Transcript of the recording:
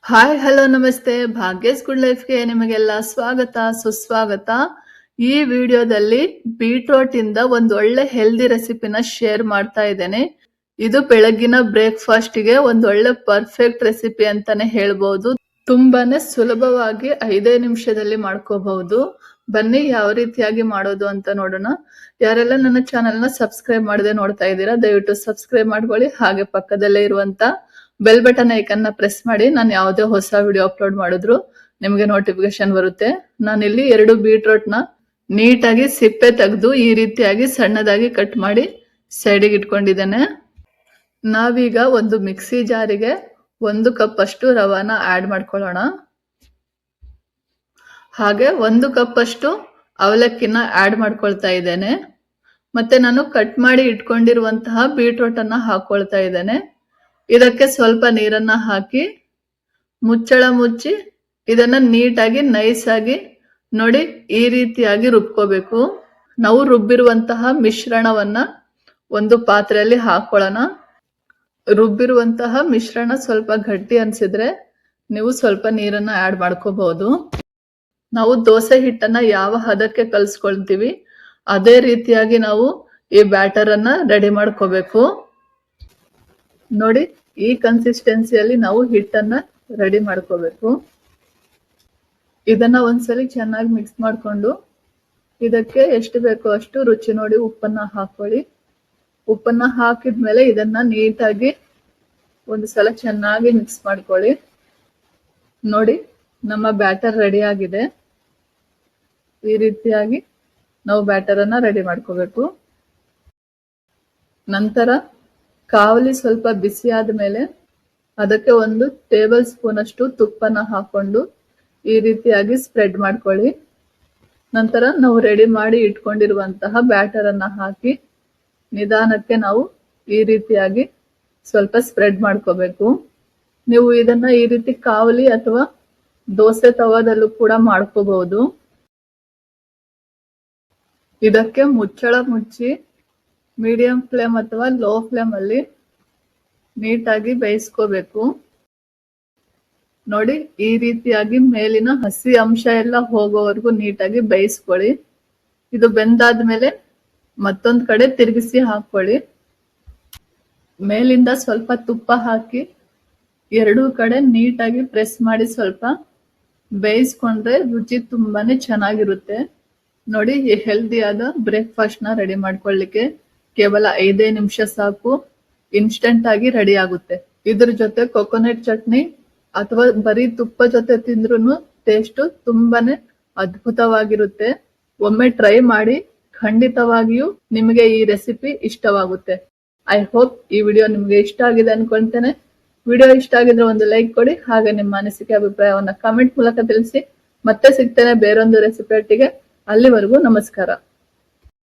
Hi hello ನಮಸ್ತೆ. ಭಾಗ್ಯಸ್ good ಲೈಫ್ಗೆ ನಿಮಗೆಲ್ಲ ಸ್ವಾಗತ ಸುಸ್ವಾಗತ. ಈ ವಿಡಿಯೋದಲ್ಲಿ ಬೀಟ್ರೋಟ್ ಇಂದ ಒಂದು ಒಳ್ಳೆ ಹೆಲ್ದಿ ರೆಸಿಪಿನ ಶೇರ್ ಮಾಡ್ತಾ ಇದ್ದೇನೆ. ಇದು ಬೆಳಗಿನ ಬ್ರೇಕ್ಫಾಸ್ಟ್ ಗೆ ಒಂದು ಒಳ್ಳೆ ಪರ್ಫೆಕ್ಟ್ ರೆಸಿಪಿ ಅಂತಾನೆ ಹೇಳ್ಬಹುದು. ತುಂಬಾನೇ ಸುಲಭವಾಗಿ 5 ನಿಮಿಷದಲ್ಲಿ ಮಾಡ್ಕೋಬಹುದು. ಬನ್ನಿ ಯಾವ ರೀತಿಯಾಗಿ ಮಾಡೋದು ಅಂತ ನೋಡೋಣ. ಯಾರೆಲ್ಲ ನನ್ನ ಚಾನೆಲ್ ನ ಸಬ್ಸ್ಕ್ರೈಬ್ ಮಾಡದೆ ನೋಡ್ತಾ ಇದ್ದೀರಾ ದಯವಿಟ್ಟು ಸಬ್ಸ್ಕ್ರೈಬ್ ಮಾಡ್ಕೊಳ್ಳಿ. ಹಾಗೆ ಪಕ್ಕದಲ್ಲೇ ಇರುವಂತ ಬೆಲ್ ಬಟನ್ ಐಕನ್ ನ ಪ್ರೆಸ್ ಮಾಡಿ. ನಾನು ಯಾವುದೇ ಹೊಸ ವಿಡಿಯೋ ಅಪ್ಲೋಡ್ ಮಾಡಿದ್ರು ನಿಮಗೆ ನೋಟಿಫಿಕೇಶನ್ ಬರುತ್ತೆ. ನಾನಿಲ್ಲಿ 2 ಬೀಟ್ರೋಟ್ ನ ನೀಟಾಗಿ ಸಿಪ್ಪೆ ತೆಗೆದು ಈ ರೀತಿಯಾಗಿ ಸಣ್ಣದಾಗಿ ಕಟ್ ಮಾಡಿ ಸೈಡಿಗೆ ಇಟ್ಕೊಂಡಿದ್ದೇನೆ. ನಾವೀಗ ಒಂದು ಮಿಕ್ಸಿ ಜಾರಿಗೆ 1 ಕಪ್ ಅಷ್ಟು ರವಾನ ಆಡ್ ಮಾಡ್ಕೊಳ್ಳೋಣ. ಹಾಗೆ 1 ಕಪ್ ಅಷ್ಟು ಅವಲಕ್ಕಿನ ಆಡ್ ಮಾಡ್ಕೊಳ್ತಾ ಇದ್ದೇನೆ. ಮತ್ತೆ ನಾನು ಕಟ್ ಮಾಡಿ ಇಟ್ಕೊಂಡಿರುವಂತಹ ಬೀಟ್ರೋಟ್ ಅನ್ನ ಹಾಕೊಳ್ತಾ ಇದ್ದೇನೆ. ಇದಕ್ಕೆ ಸ್ವಲ್ಪ ನೀರನ್ನ ಹಾಕಿ ಮುಚ್ಚಳ ಮುಚ್ಚಿ ಇದನ್ನ ನೀಟಾಗಿ ನೈಸ್ ಆಗಿ ನೋಡಿ ಈ ರೀತಿಯಾಗಿ ರುಬ್ಕೋಬೇಕು. ನಾವು ರುಬ್ಬಿರುವಂತಹ ಮಿಶ್ರಣವನ್ನ ಒಂದು ಪಾತ್ರೆಯಲ್ಲಿ ಹಾಕೊಳ್ಳೋಣ. ರುಬ್ಬಿರುವಂತಹ ಮಿಶ್ರಣ ಸ್ವಲ್ಪ ಗಟ್ಟಿ ಅನ್ಸಿದ್ರೆ ನೀವು ಸ್ವಲ್ಪ ನೀರನ್ನ ಆಡ್ ಮಾಡ್ಕೋಬಹುದು. ನಾವು ದೋಸೆ ಹಿಟ್ಟನ್ನ ಯಾವ ಹದಕ್ಕೆ ಕಲ್ಸ್ಕೊಳ್ತೀವಿ ಅದೇ ರೀತಿಯಾಗಿ ನಾವು ಈ ಬ್ಯಾಟರ್ ಅನ್ನ ರೆಡಿ ಮಾಡ್ಕೋಬೇಕು. ನೋಡಿ ಈ ಕನ್ಸಿಸ್ಟೆನ್ಸಿಯಲ್ಲಿ ನಾವು ಹಿಟ್ಟನ್ನ ರೆಡಿ ಮಾಡ್ಕೋಬೇಕು. ಇದನ್ನ ಒಂದ್ಸಲಿ ಚೆನ್ನಾಗಿ ಮಿಕ್ಸ್ ಮಾಡ್ಕೊಂಡು ಇದಕ್ಕೆ ಎಷ್ಟು ಬೇಕೋ ಅಷ್ಟು ರುಚಿ ನೋಡಿ ಉಪ್ಪನ್ನ ಹಾಕೊಳ್ಳಿ. ಉಪ್ಪನ್ನ ಹಾಕಿದ್ಮೇಲೆ ಇದನ್ನ ನೀಟಾಗಿ ಒಂದು ಸಲ ಚೆನ್ನಾಗಿ ಮಿಕ್ಸ್ ಮಾಡ್ಕೊಳ್ಳಿ. ನೋಡಿ ನಮ್ಮ ಬ್ಯಾಟರ್ ರೆಡಿ ಆಗಿದೆ. ಈ ರೀತಿಯಾಗಿ ನಾವು ಬ್ಯಾಟರ್ ಅನ್ನ ರೆಡಿ ಮಾಡ್ಕೋಬೇಕು. ನಂತರ ಕಾವಲಿ ಸ್ವಲ್ಪ ಬಿಸಿ ಆದ್ಮೇಲೆ ಅದಕ್ಕೆ 1 ಟೇಬಲ್ ಸ್ಪೂನ್ ಅಷ್ಟು ತುಪ್ಪನ ಹಾಕೊಂಡು ಈ ರೀತಿಯಾಗಿ ಸ್ಪ್ರೆಡ್ ಮಾಡ್ಕೊಳ್ಳಿ. ನಂತರ ನಾವು ರೆಡಿ ಮಾಡಿ ಇಟ್ಕೊಂಡಿರುವಂತಹ ಬ್ಯಾಟರ್ ಅನ್ನ ಹಾಕಿ ನಿಧಾನಕ್ಕೆ ನಾವು ಈ ರೀತಿಯಾಗಿ ಸ್ವಲ್ಪ ಸ್ಪ್ರೆಡ್ ಮಾಡ್ಕೋಬೇಕು. ನೀವು ಇದನ್ನ ಈ ರೀತಿ ಕಾವಲಿ ಅಥವಾ ದೋಸೆ ತವಾದಲ್ಲೂ ಕೂಡ ಮಾಡ್ಕೋಬಹುದು. ಇದಕ್ಕೆ ಮುಚ್ಚಳ ಮುಚ್ಚಿ ಮೀಡಿಯಂ ಫ್ಲೇಮ್ ಅಥವಾ ಲೋ ಫ್ಲೇಮ್ ಅಲ್ಲಿ ನೀಟಾಗಿ ಬೇಯಿಸ್ಕೋಬೇಕು. ನೋಡಿ ಈ ರೀತಿಯಾಗಿ ಮೇಲಿನ ಹಸಿ ಅಂಶ ಎಲ್ಲ ಹೋಗೋವರೆಗೂ ನೀಟಾಗಿ ಬೇಯಿಸ್ಕೊಳ್ಳಿ. ಇದು ಬೆಂದಾದ್ಮೇಲೆ ಮತ್ತೊಂದ್ ಕಡೆ ತಿರುಗಿಸಿ ಹಾಕೊಳ್ಳಿ. ಮೇಲಿಂದ ಸ್ವಲ್ಪ ತುಪ್ಪ ಹಾಕಿ 2 ಕಡೆ ನೀಟಾಗಿ ಪ್ರೆಸ್ ಮಾಡಿ ಸ್ವಲ್ಪ ಬೇಯಿಸ್ಕೊಂಡ್ರೆ ರುಚಿ ತುಂಬಾನೇ ಚೆನ್ನಾಗಿರುತ್ತೆ. ನೋಡಿ ಈ ಹೆಲ್ದಿಯಾದ ಬ್ರೇಕ್ಫಾಸ್ಟ್ ನ ರೆಡಿ ಮಾಡ್ಕೊಳ್ಳಿಕ್ಕೆ ಕೇವಲ 5 ನಿಮಿಷ ಸಾಕು. ಇನ್ಸ್ಟೆಂಟ್ ಆಗಿ ರೆಡಿ ಆಗುತ್ತೆ. ಇದ್ರ ಜೊತೆ ಕೊಕೊನಟ್ ಚಟ್ನಿ ಅಥವಾ ಬರೀ ತುಪ್ಪ ಜೊತೆ ತಿಂದ್ರೂ ಟೇಸ್ಟ್ ತುಂಬಾನೇ ಅದ್ಭುತವಾಗಿರುತ್ತೆ. ಒಮ್ಮೆ ಟ್ರೈ ಮಾಡಿ, ಖಂಡಿತವಾಗಿಯೂ ನಿಮಗೆ ಈ ರೆಸಿಪಿ ಇಷ್ಟವಾಗುತ್ತೆ. ಐ ಹೋಪ್ ಈ ವಿಡಿಯೋ ನಿಮ್ಗೆ ಇಷ್ಟ ಆಗಿದೆ ಅನ್ಕೊಂತೇನೆ. ವಿಡಿಯೋ ಇಷ್ಟ ಆಗಿದ್ರೆ ಒಂದು ಲೈಕ್ ಕೊಡಿ. ಹಾಗೆ ನಿಮ್ಮ ಅನಿಸಿಕೆ ಅಭಿಪ್ರಾಯವನ್ನ ಕಮೆಂಟ್ ಮೂಲಕ ತಿಳಿಸಿ. ಮತ್ತೆ ಸಿಗ್ತೇನೆ ಬೇರೊಂದು ರೆಸಿಪಿ ಒಟ್ಟಿಗೆ. ಅಲ್ಲಿವರೆಗೂ ನಮಸ್ಕಾರ.